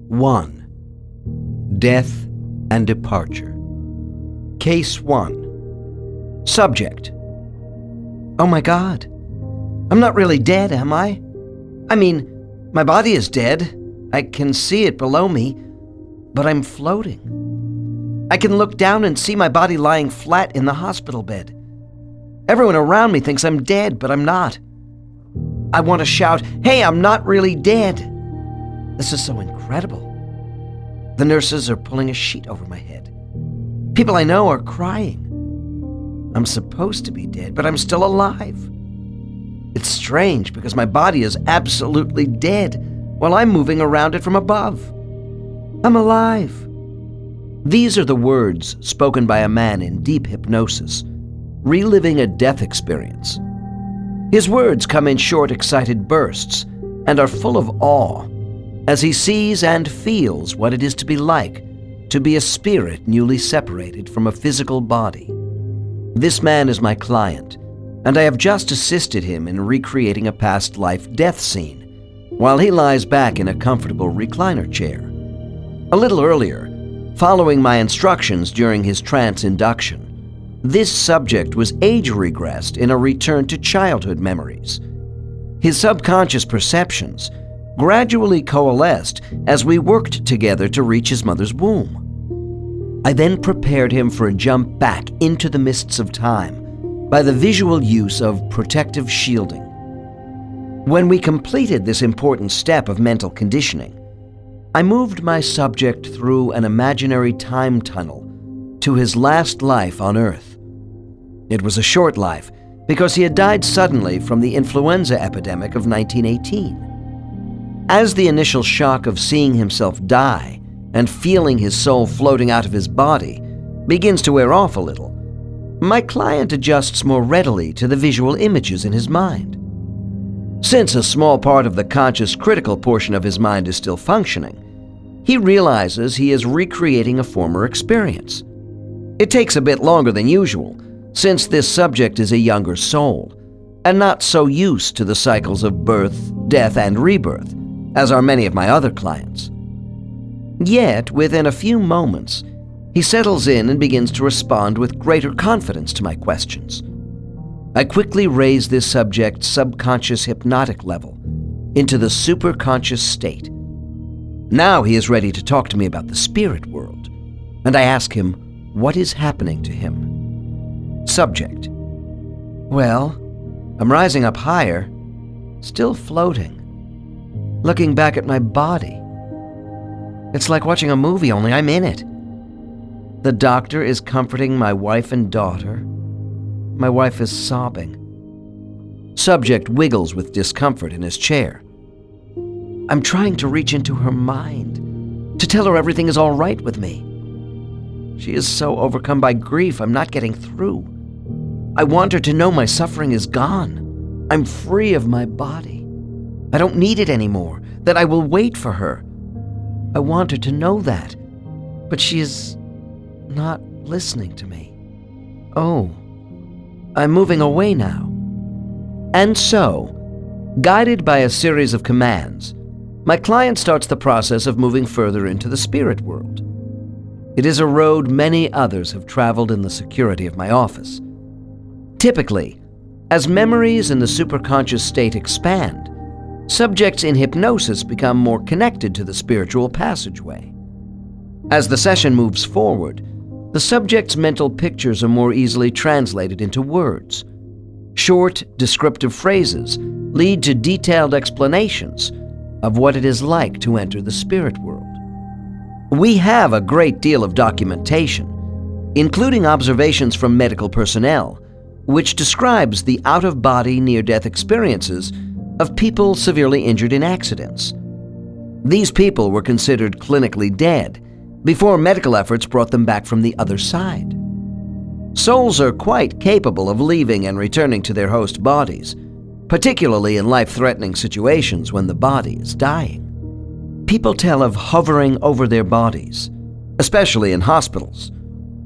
1. Death and Departure. Case 1. Subject: Oh my God, I'm not really dead, am I? I mean, my body is dead. I can see it below me, but I'm floating. I can look down and see my body lying flat in the hospital bed. Everyone around me thinks I'm dead, but I'm not. I want to shout, "Hey, I'm not really dead." This is so incredible. The nurses are pulling a sheet over my head. People I know are crying. I'm supposed to be dead, but I'm still alive. It's strange because my body is absolutely dead while I'm moving around it from above. I'm alive. These are the words spoken by a man in deep hypnosis, reliving a death experience. His words come in short, excited bursts and are full of awe as he sees and feels what it is to be like to be a spirit newly separated from a physical body. This man is my client, and I have just assisted him in recreating a past life death scene while he lies back in a comfortable recliner chair. A little earlier, following my instructions during his trance induction, this subject was age regressed in a return to childhood memories. His subconscious perceptions gradually coalesced as we worked together to reach his mother's womb. I then prepared him for a jump back into the mists of time by the visual use of protective shielding. When we completed this important step of mental conditioning, I moved my subject through an imaginary time tunnel to his last life on Earth. It was a short life because he had died suddenly from the influenza epidemic of 1918. As the initial shock of seeing himself die and feeling his soul floating out of his body begins to wear off a little, my client adjusts more readily to the visual images in his mind. Since a small part of the conscious critical portion of his mind is still functioning, he realizes he is recreating a former experience. It takes a bit longer than usual, since this subject is a younger soul, and not so used to the cycles of birth, death, and rebirth, as are many of my other clients. Yet, within a few moments, he settles in and begins to respond with greater confidence to my questions. I quickly raise this subject's subconscious hypnotic level into the superconscious state. Now he is ready to talk to me about the spirit world, and I ask him what is happening to him. Subject: Well, I'm rising up higher, still floating, looking back at my body. It's like watching a movie, only I'm in it. The doctor is comforting my wife and daughter. My wife is sobbing. Subject wiggles with discomfort in his chair. I'm trying to reach into her mind, to tell her everything is all right with me. She is so overcome by grief, I'm not getting through. I want her to know my suffering is gone. I'm free of my body. I don't need it anymore, that I will wait for her. I want her to know that, but she is not listening to me. Oh, I'm moving away now. And so, guided by a series of commands, my client starts the process of moving further into the spirit world. It is a road many others have traveled in the security of my office. Typically, as memories in the superconscious state expand, subjects in hypnosis become more connected to the spiritual passageway. As the session moves forward, the subject's mental pictures are more easily translated into words. Short, descriptive phrases lead to detailed explanations of what it is like to enter the spirit world. We have a great deal of documentation, including observations from medical personnel, which describes the out-of-body near-death experiences of people severely injured in accidents. These people were considered clinically dead before medical efforts brought them back from the other side. Souls are quite capable of leaving and returning to their host bodies, particularly in life-threatening situations when the body is dying. People tell of hovering over their bodies, especially in hospitals,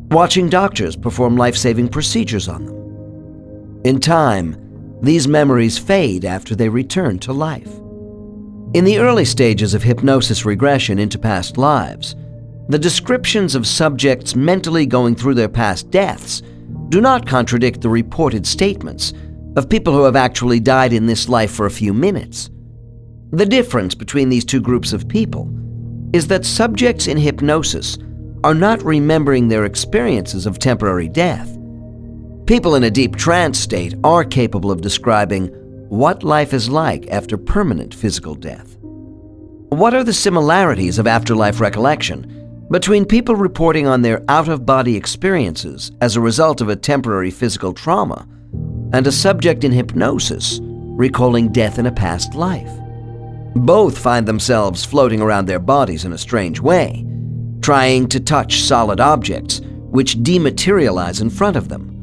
watching doctors perform life-saving procedures on them. In time, these memories fade after they return to life. In the early stages of hypnosis regression into past lives, the descriptions of subjects mentally going through their past deaths do not contradict the reported statements of people who have actually died in this life for a few minutes. The difference between these two groups of people is that subjects in hypnosis are not remembering their experiences of temporary death. People in a deep trance state are capable of describing what life is like after permanent physical death. What are the similarities of afterlife recollection between people reporting on their out-of-body experiences as a result of a temporary physical trauma and a subject in hypnosis recalling death in a past life? Both find themselves floating around their bodies in a strange way, trying to touch solid objects which dematerialize in front of them.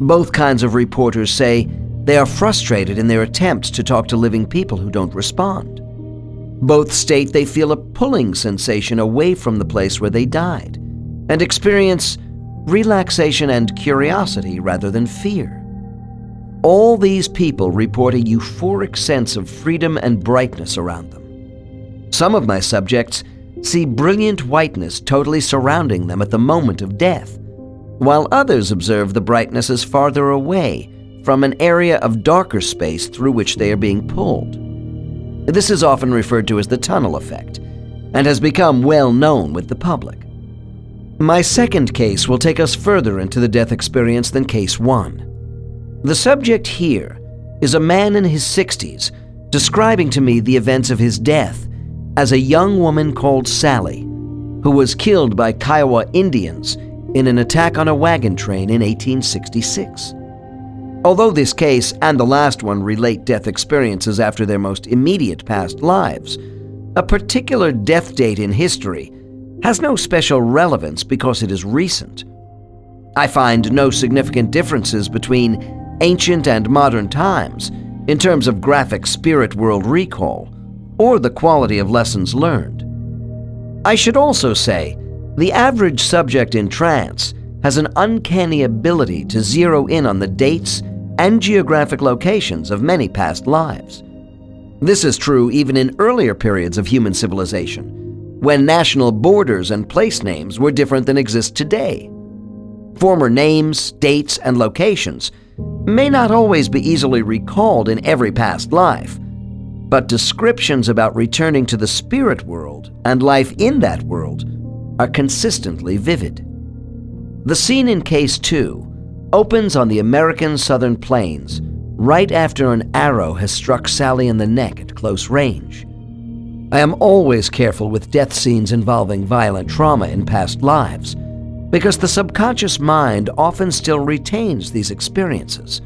Both kinds of reporters say they are frustrated in their attempts to talk to living people who don't respond. Both state they feel a pulling sensation away from the place where they died and experience relaxation and curiosity rather than fear. All these people report a euphoric sense of freedom and brightness around them. Some of my subjects see brilliant whiteness totally surrounding them at the moment of death, while others observe the brightness as farther away from an area of darker space through which they are being pulled. This is often referred to as the tunnel effect and has become well known with the public. My second case will take us further into the death experience than case 1. The subject here is a man in his 60s describing to me the events of his death as a young woman called Sally, who was killed by Kiowa Indians in an attack on a wagon train in 1866. Although this case and the last one relate death experiences after their most immediate past lives, a particular death date in history has no special relevance because it is recent. I find no significant differences between ancient and modern times in terms of graphic spirit world recall or the quality of lessons learned. I should also say the average subject in trance has an uncanny ability to zero in on the dates and geographic locations of many past lives. This is true even in earlier periods of human civilization, when national borders and place names were different than exist today. Former names, dates, and locations may not always be easily recalled in every past life, but descriptions about returning to the spirit world and life in that world are consistently vivid. The scene in Case 2 opens on the American Southern Plains right after an arrow has struck Sally in the neck at close range. I am always careful with death scenes involving violent trauma in past lives because the subconscious mind often still retains these experiences.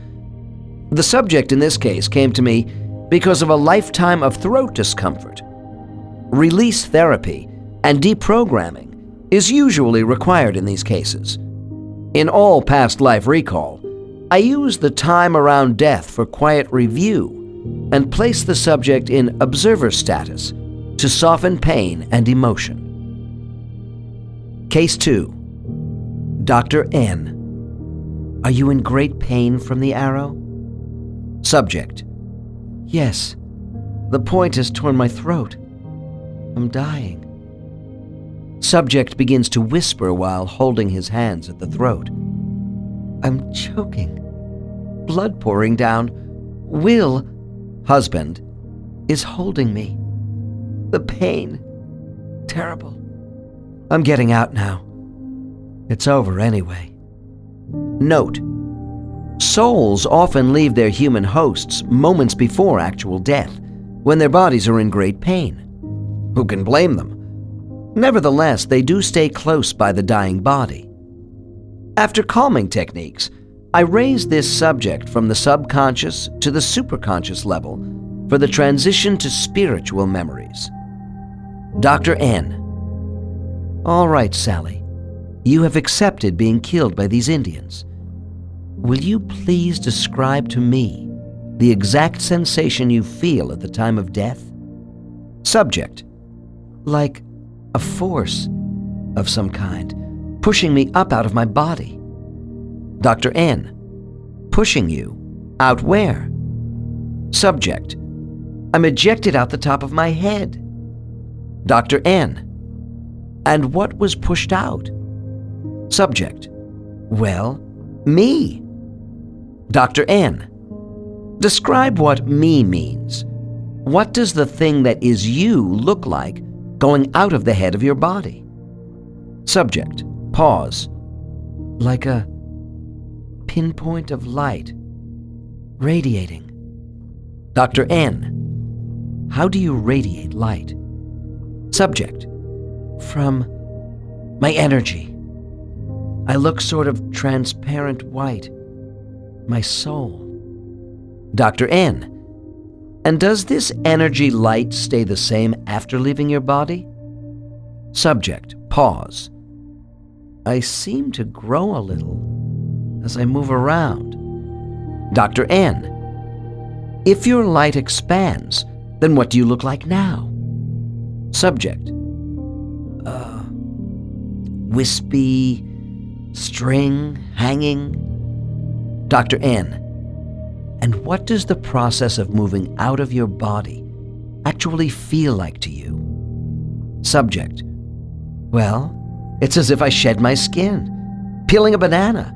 The subject in this case came to me because of a lifetime of throat discomfort. Release therapy and deprogramming is usually required in these cases. In all past life recall, I use the time around death for quiet review and place the subject in observer status to soften pain and emotion. Case 2. Dr. N. Are you in great pain from the arrow? Subject. Yes. The point has torn my throat. I'm dying. Subject begins to whisper while holding his hands at the throat. I'm choking. Blood pouring down. Will, husband, is holding me. The pain. Terrible. I'm getting out now. It's over anyway. Note: souls often leave their human hosts moments before actual death, when their bodies are in great pain. Who can blame them? Nevertheless, they do stay close by the dying body. After calming techniques, I raise this subject from the subconscious to the superconscious level for the transition to spiritual memories. Dr. N. All right, Sally. You have accepted being killed by these Indians. Will you please describe to me the exact sensation you feel at the time of death? Subject. Like a force of some kind, pushing me up out of my body. Dr. N. Pushing you? Out where? Subject. I'm ejected out the top of my head. Dr. N. And what was pushed out? Subject. Well, me. Dr. N. Describe what me means. What does the thing that is you look like going out of the head of your body? Subject. Pause. Like a pinpoint of light, radiating. Dr. N. How do you radiate light? Subject. From my energy. I look sort of transparent white. My soul. Dr. N. And does this energy light stay the same after leaving your body? Subject. Pause. I seem to grow a little as I move around. Dr. N. If your light expands, then what do you look like now? Subject. Wispy, string, hanging. Dr. N. And what does the process of moving out of your body actually feel like to you? Subject. Well, it's as if I shed my skin, peeling a banana.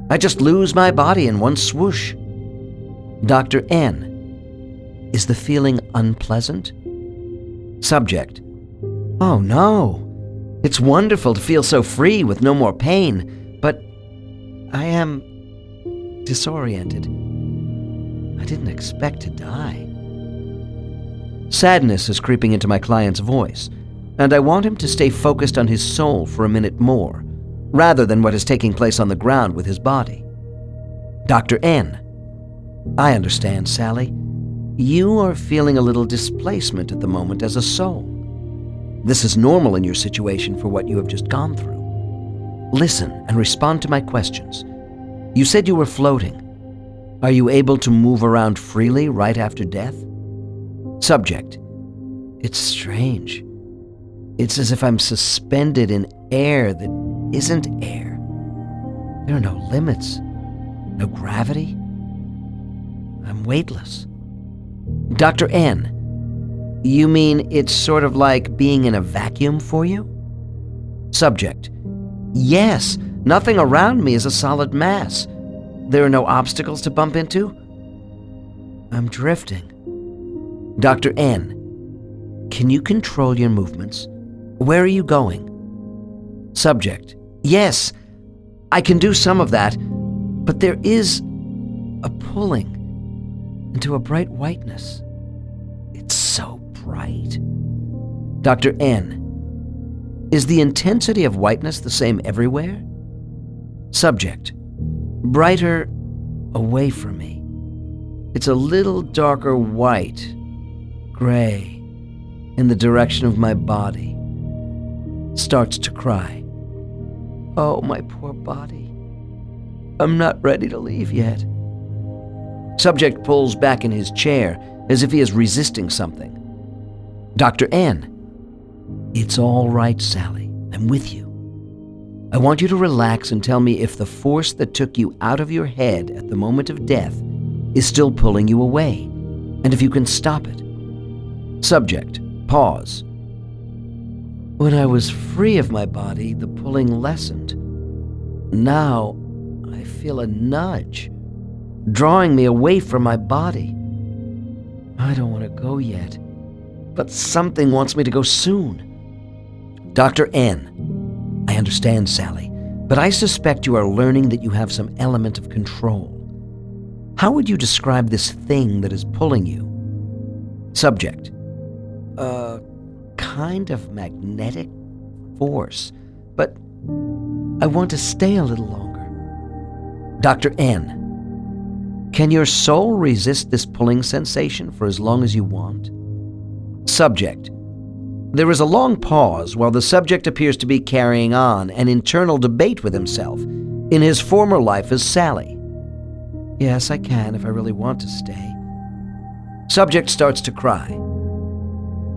I just lose my body in one swoosh. Dr. N. Is the feeling unpleasant? Subject. Oh no. It's wonderful to feel so free with no more pain, but I am disoriented. I didn't expect to die. Sadness is creeping into my client's voice, and I want him to stay focused on his soul for a minute more, rather than what is taking place on the ground with his body. Dr. N. I understand, Sally. You are feeling a little displacement at the moment as a soul. This is normal in your situation for what you have just gone through. Listen and respond to my questions. You said you were floating. Are you able to move around freely right after death? Subject. It's strange. It's as if I'm suspended in air that isn't air. There are no limits, no gravity. I'm weightless. Dr. N. You mean it's sort of like being in a vacuum for you? Subject. Yes, nothing around me is a solid mass. There are no obstacles to bump into. I'm drifting. Dr. N. Can you control your movements? Where are you going? Subject. Yes, I can do some of that, but there is a pulling into a bright whiteness. It's so bright. Dr. N. Is the intensity of whiteness the same everywhere? Subject. Brighter away from me. It's a little darker white, gray, in the direction of my body. Starts to cry. Oh, my poor body. I'm not ready to leave yet. Subject pulls back in his chair as if he is resisting something. Dr. N. It's all right, Sally. I'm with you. I want you to relax and tell me if the force that took you out of your head at the moment of death is still pulling you away, and if you can stop it. Subject. Pause. When I was free of my body, the pulling lessened. Now, I feel a nudge, drawing me away from my body. I don't want to go yet, but something wants me to go soon. Dr. N. I understand, Sally, but I suspect you are learning that you have some element of control. How would you describe this thing that is pulling you? Subject. Kind of magnetic force, but I want to stay a little longer. Dr. N. Can your soul resist this pulling sensation for as long as you want? Subject. There is a long pause while the subject appears to be carrying on an internal debate with himself in his former life as Sally. Yes, I can if I really want to stay. Subject starts to cry.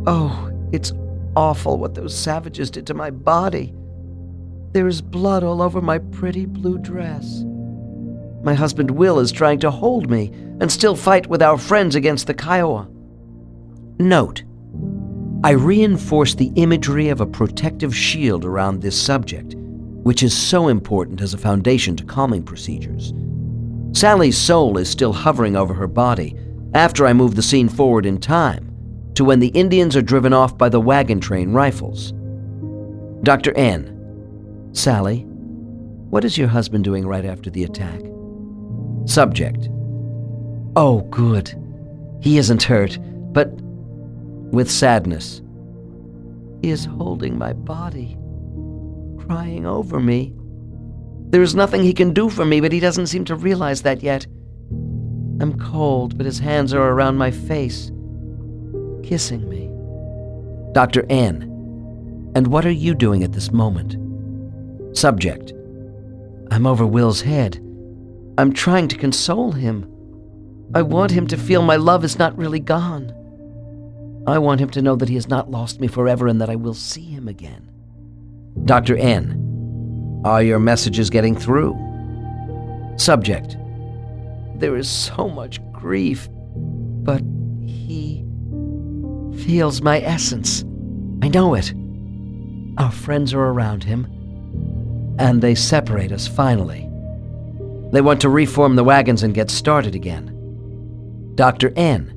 Oh, it's awful what those savages did to my body. There is blood all over my pretty blue dress. My husband Will is trying to hold me and still fight with our friends against the Kiowa. Note: I reinforce the imagery of a protective shield around this subject, which is so important as a foundation to calming procedures. Sally's soul is still hovering over her body after I move the scene forward in time to when the Indians are driven off by the wagon train rifles. Dr. N. Sally, what is your husband doing right after the attack? Subject: Oh, good. He isn't hurt, but with sadness, he is holding my body, crying over me. There is nothing he can do for me, but he doesn't seem to realize that yet. I'm cold, but his hands are around my face, kissing me. Dr. N. And what are you doing at this moment? Subject: I'm over Will's head. I'm trying to console him. I want him to feel my love is not really gone. I want him to know that he has not lost me forever and that I will see him again. Dr. N. Are your messages getting through? Subject: There is so much grief, but he feels my essence. I know it. Our friends are around him, and they separate us finally. They want to reform the wagons and get started again. Dr. N.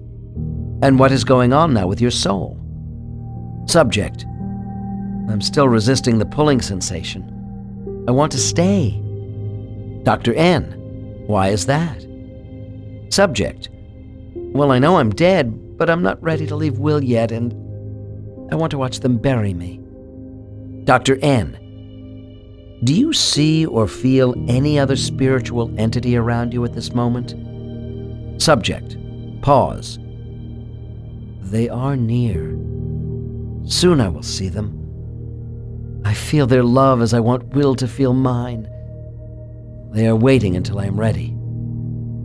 And what is going on now with your soul? Subject: I'm still resisting the pulling sensation. I want to stay. Dr. N. Why is that? Subject: Well, I know I'm dead, but I'm not ready to leave Will yet, and I want to watch them bury me. Dr. N. Do you see or feel any other spiritual entity around you at this moment? Subject: Pause. They are near. Soon I will see them. I feel their love as I want Will to feel mine. They are waiting until I am ready.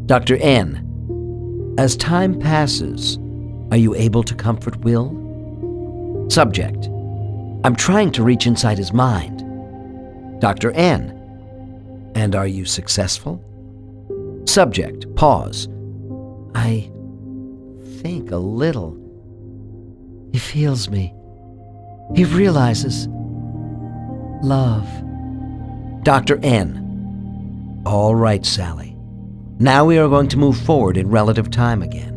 Dr. N. As time passes, are you able to comfort Will? Subject: I'm trying to reach inside his mind. Dr. N. And are you successful? Subject: Pause. I think a little. He feels me. He realizes love. Dr. N. All right, Sally. Now we are going to move forward in relative time again.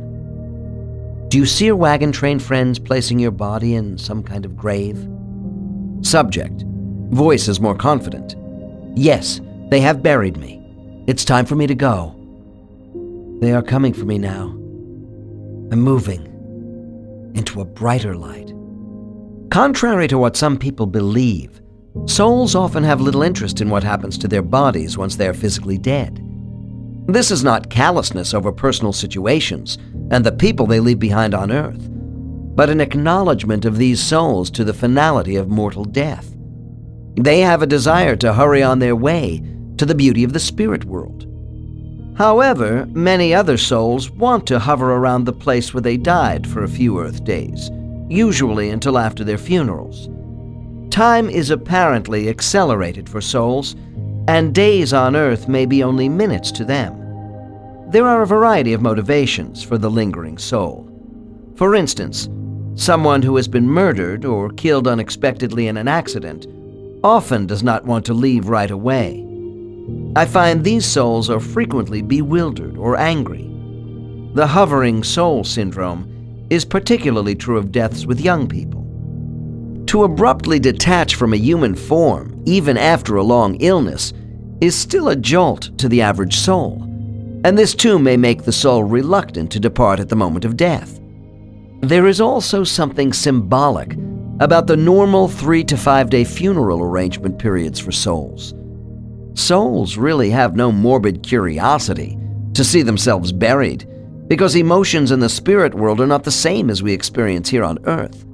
Do you see your wagon train friends placing your body in some kind of grave? Subject. Voice is more confident. Yes, they have buried me. It's time for me to go. They are coming for me now. I'm moving into a brighter light. Contrary to what some people believe, souls often have little interest in what happens to their bodies once they are physically dead. This is not callousness over personal situations and the people they leave behind on earth, but an acknowledgement of these souls to the finality of mortal death. They have a desire to hurry on their way to the beauty of the spirit world. However, many other souls want to hover around the place where they died for a few Earth days, usually until after their funerals. Time is apparently accelerated for souls, and days on Earth may be only minutes to them. There are a variety of motivations for the lingering soul. For instance, someone who has been murdered or killed unexpectedly in an accident often does not want to leave right away. I find these souls are frequently bewildered or angry. The hovering soul syndrome is particularly true of deaths with young people. To abruptly detach from a human form, even after a long illness, is still a jolt to the average soul, and this too may make the soul reluctant to depart at the moment of death. There is also something symbolic about the normal 3 to 5 day funeral arrangement periods for souls. Souls really have no morbid curiosity to see themselves buried, because emotions in the spirit world are not the same as we experience here on Earth.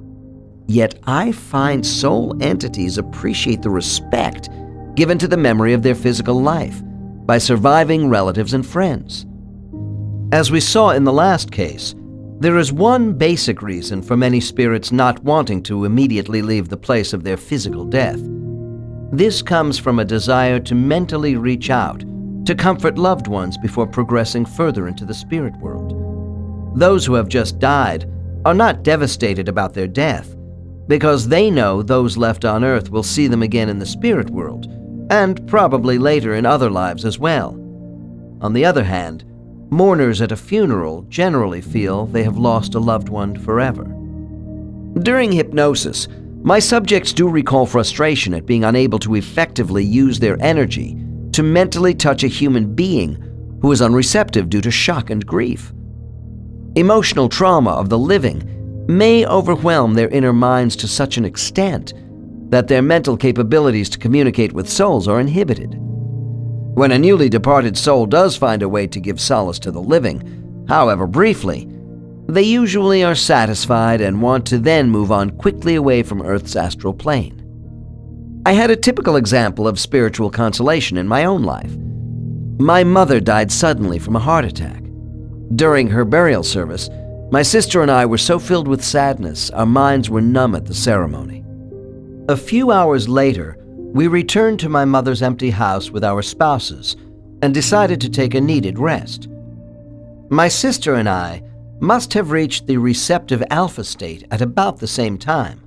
Yet I find soul entities appreciate the respect given to the memory of their physical life by surviving relatives and friends. As we saw in the last case, there is one basic reason for many spirits not wanting to immediately leave the place of their physical death. This comes from a desire to mentally reach out to comfort loved ones before progressing further into the spirit world. Those who have just died are not devastated about their death because they know those left on Earth will see them again in the spirit world, and probably later in other lives as well. On the other hand, mourners at a funeral generally feel they have lost a loved one forever. During hypnosis, my subjects do recall frustration at being unable to effectively use their energy to mentally touch a human being who is unreceptive due to shock and grief. Emotional trauma of the living may overwhelm their inner minds to such an extent that their mental capabilities to communicate with souls are inhibited. When a newly departed soul does find a way to give solace to the living, however briefly, they usually are satisfied and want to then move on quickly away from Earth's astral plane. I had a typical example of spiritual consolation in my own life. My mother died suddenly from a heart attack. During her burial service, my sister and I were so filled with sadness, our minds were numb at the ceremony. A few hours later, we returned to my mother's empty house with our spouses and decided to take a needed rest. My sister and I must have reached the receptive alpha state at about the same time.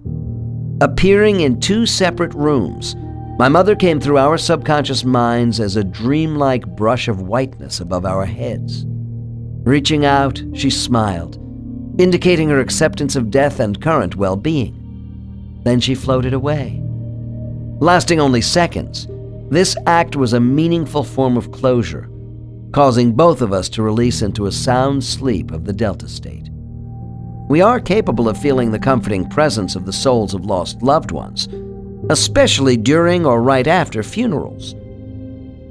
Appearing in two separate rooms, my mother came through our subconscious minds as a dreamlike brush of whiteness above our heads. Reaching out, she smiled, indicating her acceptance of death and current well-being. Then she floated away. Lasting only seconds, this act was a meaningful form of closure, causing both of us to release into a sound sleep of the Delta state. We are capable of feeling the comforting presence of the souls of lost loved ones, especially during or right after funerals.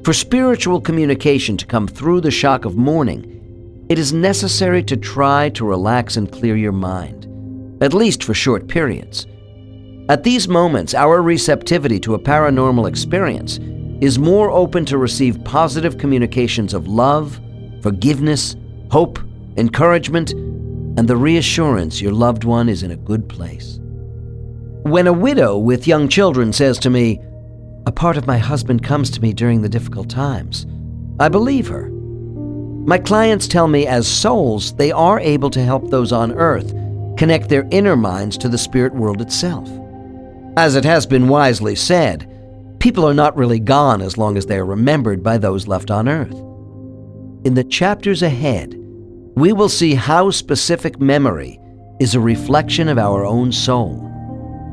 For spiritual communication to come through the shock of mourning, it is necessary to try to relax and clear your mind, at least for short periods. At these moments, our receptivity to a paranormal experience is more open to receive positive communications of love, forgiveness, hope, encouragement, and the reassurance your loved one is in a good place. When a widow with young children says to me, "A part of my husband comes to me during the difficult times," I believe her. My clients tell me as souls, they are able to help those on Earth connect their inner minds to the spirit world itself. As it has been wisely said, people are not really gone as long as they are remembered by those left on Earth. In the chapters ahead, we will see how specific memory is a reflection of our own soul,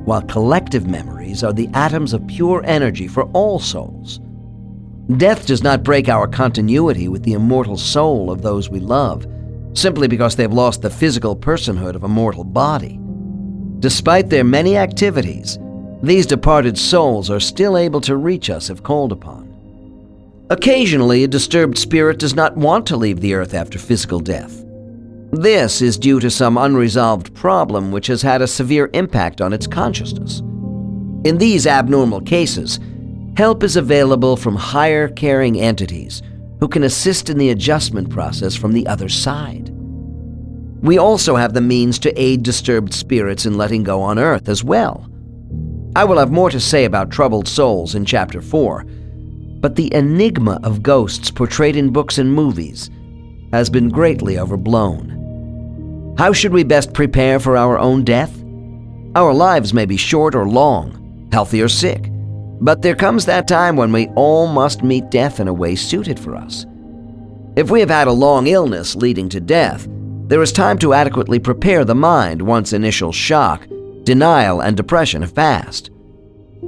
while collective memories are the atoms of pure energy for all souls. Death does not break our continuity with the immortal soul of those we love, simply because they have lost the physical personhood of a mortal body. Despite their many activities, these departed souls are still able to reach us if called upon. Occasionally, a disturbed spirit does not want to leave the earth after physical death. This is due to some unresolved problem which has had a severe impact on its consciousness. In these abnormal cases, help is available from higher caring entities who can assist in the adjustment process from the other side. We also have the means to aid disturbed spirits in letting go on Earth as well. I will have more to say about troubled souls in Chapter 4, but the enigma of ghosts portrayed in books and movies has been greatly overblown. How should we best prepare for our own death? Our lives may be short or long, healthy or sick, but there comes that time when we all must meet death in a way suited for us. If we have had a long illness leading to death, there is time to adequately prepare the mind once initial shock, denial, and depression have passed.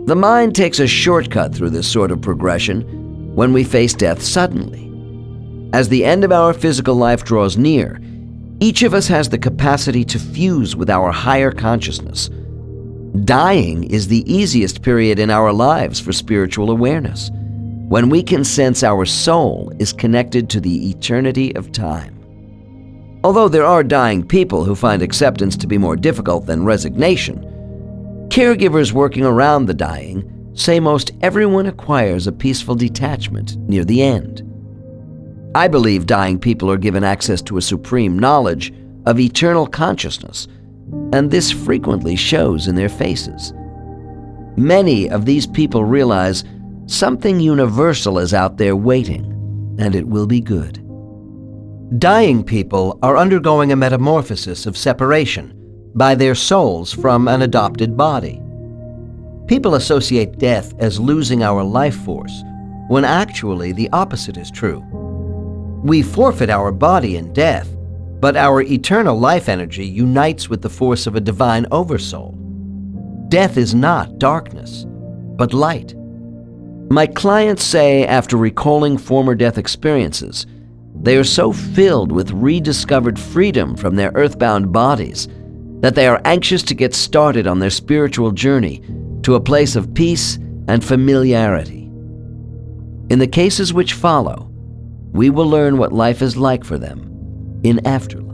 The mind takes a shortcut through this sort of progression when we face death suddenly. As the end of our physical life draws near, each of us has the capacity to fuse with our higher consciousness. Dying is the easiest period in our lives for spiritual awareness, when we can sense our soul is connected to the eternity of time. Although there are dying people who find acceptance to be more difficult than resignation, caregivers working around the dying say most everyone acquires a peaceful detachment near the end. I believe dying people are given access to a supreme knowledge of eternal consciousness, and this frequently shows in their faces. Many of these people realize something universal is out there waiting, and it will be good. Dying people are undergoing a metamorphosis of separation by their souls from an adopted body. People associate death as losing our life force, when actually the opposite is true. We forfeit our body in death, but our eternal life energy unites with the force of a divine oversoul. Death is not darkness, but light. My clients say after recalling former death experiences, they are so filled with rediscovered freedom from their earthbound bodies that they are anxious to get started on their spiritual journey to a place of peace and familiarity. In the cases which follow, we will learn what life is like for them in afterlife.